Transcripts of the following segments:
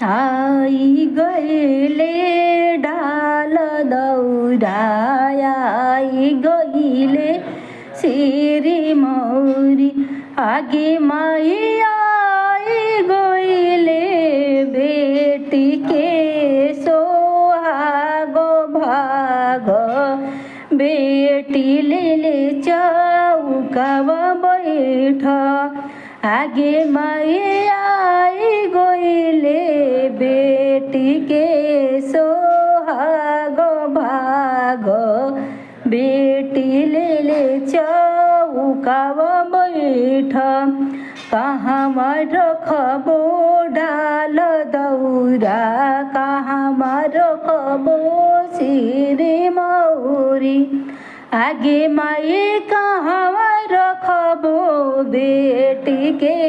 आई गईले ढाल दौरा, आई गईले सिरी मौरी, आगे माई आई गईले बेटी के सोहागो भाग, बेटी ले चौकावा बैठ, आगे माई आई गईले बेटी के सोहाग भाग, बेटी ले चौकावा बैठ, कहाँ रखबो डाल दौरा, कहाँ रखबो सिरी मौरी, आगे माई कहाँ रखबो बेटी के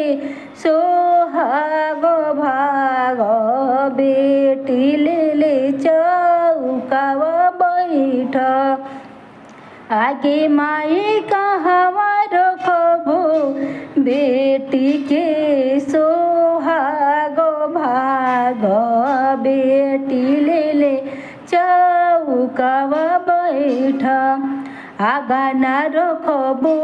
सोहाग भाग, बेटी ले चौकावा बैठ, आगे माई कहाँ रखबो बेटी के सोहाग भाग, बेटी ले चौकावा बैठ, आगा न रखबो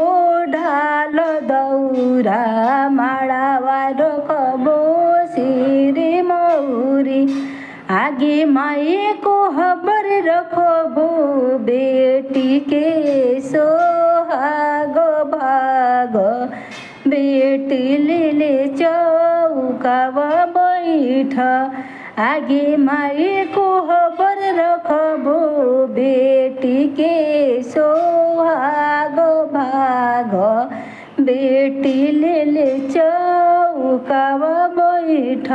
ढाल दौरा, माड़ावा रखबो सिरी मौरी, आगे माई को खबर रखबो बेटी के सोहाग भाग, बेटी ले चौकावा बैठ, आगे माई को खबर रखबो बेटी के सोहाग भाग, बेटी ले चौकावा बैठ।